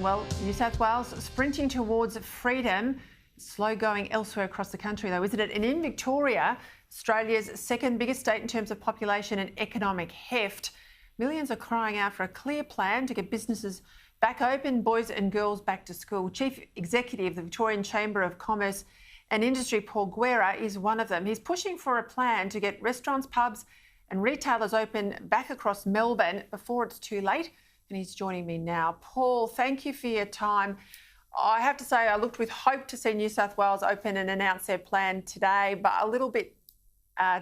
Well, New South Wales sprinting towards freedom, slow going elsewhere across the country though, isn't it? And in Victoria, Australia's second biggest state in terms of population and economic heft, millions are crying out for a clear plan to get businesses back open, boys and girls back to school. Chief Executive of the Victorian Chamber of Commerce and Industry, Paul Guerra, is one of them. He's pushing for a plan to get restaurants, pubs and retailers open back across Melbourne before it's too late. And he's joining me now. Paul, thank you for your time. I have to say I looked with hope to see New South Wales open and announce their plan today, but a little bit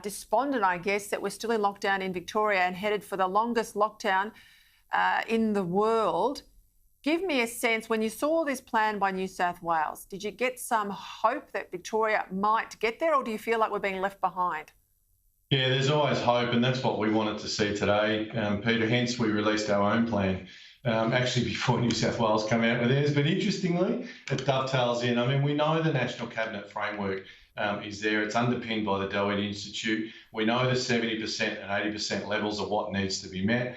despondent, I guess, that we're still in lockdown in Victoria and headed for the longest lockdown in the world. Give me a sense, when you saw this plan by New South Wales, did you get some hope that Victoria might get there, or do you feel like we're being left behind? Yeah, there's always hope, and that's what we wanted to see today, Peter. Hence, we released our own plan, actually before New South Wales come out with theirs. But interestingly, it dovetails in. I mean, we know the National Cabinet framework is there. It's underpinned by the Doherty Institute. We know the 70% and 80% levels of what needs to be met.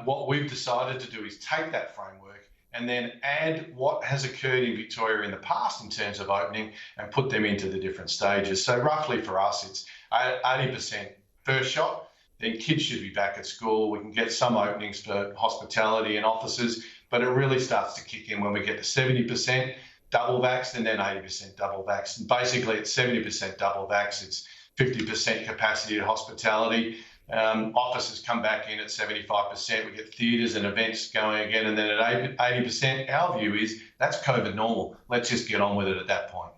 What we've decided to do is take that framework and then add what has occurred in Victoria in the past in terms of opening and put them into the different stages. So roughly for us, it's 80% first shot, then kids should be back at school. We can get some openings for hospitality and offices, but it really starts to kick in when we get to 70% double vaxxed and then 80% double vaxxed. And basically it's 70% double vaxxed, it's 50% capacity to hospitality. Offices come back in at 75%. We get theatres and events going again, and then at 80%, our view is that's COVID normal. Let's just get on with it at that point.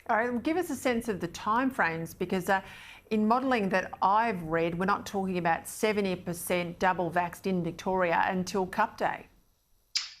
All right, give us a sense of the timeframes, because in modelling that I've read, we're not talking about 70% double vaxxed in Victoria until Cup Day.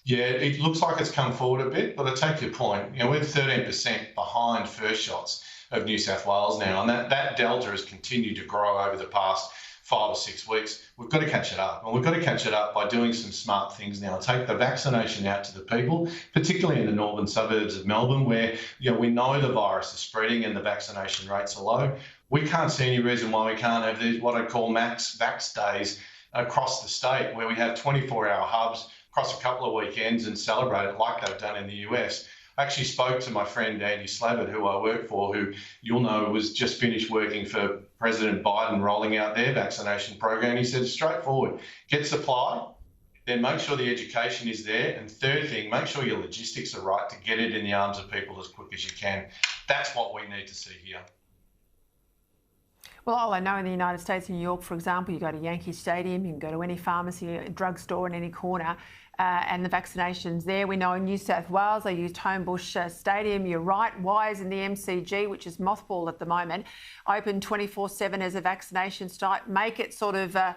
Yeah, it looks like it's come forward a bit, but I take your point. You know, we're 13% behind first shots of New South Wales now, and that delta has continued to grow over the past 5 or 6 weeks. We've got to catch it up, and we've got to catch it up by doing some smart things now. Take the vaccination out to the people, particularly in the northern suburbs of Melbourne, where we know the virus is spreading and the vaccination rates are low. We can't see any reason why we can't have these what I call max vax days across the state, where we have 24-hour hubs across a couple of weekends and celebrate it like they've done in the US. I actually spoke to my friend Andy Slavitt, who I work for, who you'll know was just finished working for President Biden rolling out their vaccination program. He said, straightforward, get supply, then make sure the education is there. And third thing, make sure your logistics are right to get it in the arms of people as quick as you can. That's what we need to see here. Well, all I know in the United States, in New York, for example, you go to Yankee Stadium, you can go to any pharmacy, drugstore in any corner, and the vaccinations there. We know in New South Wales, they used Homebush Stadium. You're right. Wise in the MCG, which is mothballed at the moment, open 24/7 as a vaccination site. Make it sort of, a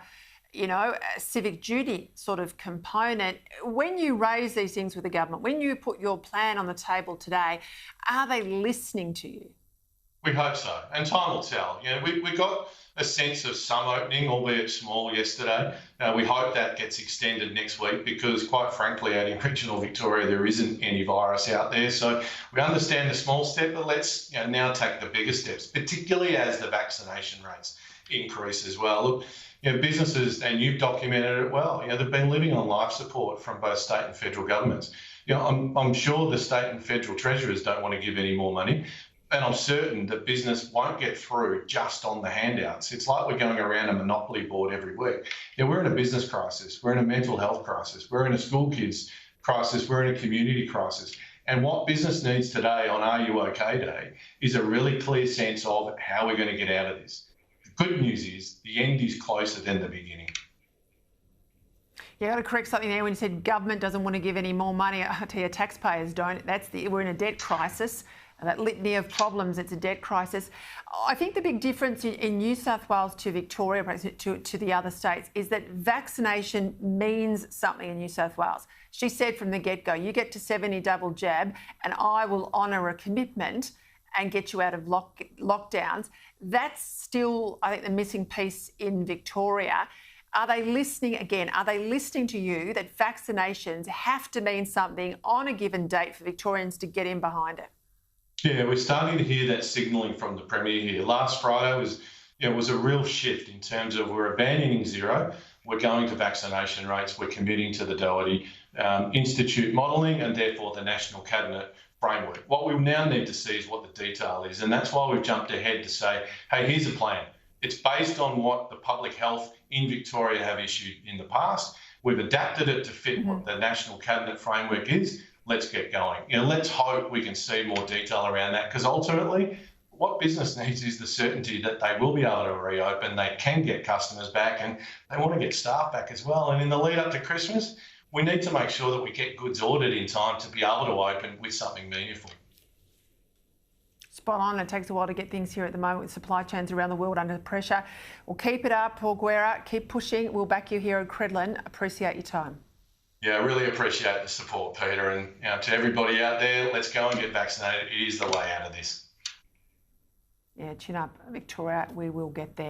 civic duty sort of component. When you raise these things with the government, when you put your plan on the table today, are they listening to you? We hope so, and time will tell. We got a sense of some opening, albeit small, yesterday. We hope that gets extended next week because, quite frankly, out in regional Victoria, there isn't any virus out there. So we understand the small step, but let's now take the bigger steps, particularly as the vaccination rates increase as well. Look, businesses, and you've documented it well, they've been living on life support from both state and federal governments. I'm sure the state and federal treasurers don't want to give any more money. And I'm certain that business won't get through just on the handouts. It's like we're going around a monopoly board every week. We're in a business crisis. We're in a mental health crisis. We're in a school kids crisis. We're in a community crisis. And what business needs today on Are You OK Day is a really clear sense of how we're going to get out of this. The good news is the end is closer than the beginning. You got to correct something there when you said government doesn't want to give any more money. I tell you, taxpayers don't. We're in a debt crisis. That litany of problems, it's a debt crisis. I think the big difference in New South Wales to Victoria, to the other states, is that vaccination means something in New South Wales. She said from the get-go, you get to 70 double jab and I will honour a commitment and get you out of lockdowns. That's still, I think, the missing piece in Victoria. Are they listening again? Are they listening to you that vaccinations have to mean something on a given date for Victorians to get in behind it? Yeah, we're starting to hear that signalling from the Premier here. Last Friday was a real shift in terms of we're abandoning zero, we're going to vaccination rates, we're committing to the Doherty Institute modelling and therefore the National Cabinet framework. What we now need to see is what the detail is, and that's why we've jumped ahead to say, hey, here's a plan. It's based on what the public health in Victoria have issued in the past. We've adapted it to fit what the National Cabinet framework is. Let's get going. Let's hope we can see more detail around that, because ultimately what business needs is the certainty that they will be able to reopen, they can get customers back, and they want to get staff back as well. And in the lead up to Christmas, we need to make sure that we get goods ordered in time to be able to open with something meaningful. Spot on. It takes a while to get things here at the moment with supply chains around the world under pressure. Well, keep it up, Paul Guerra. Keep pushing. We'll back you here at Credlin. Appreciate your time. Yeah, I really appreciate the support, Peter. And to everybody out there, let's go and get vaccinated. It is the way out of this. Yeah, chin up, Victoria. We will get there.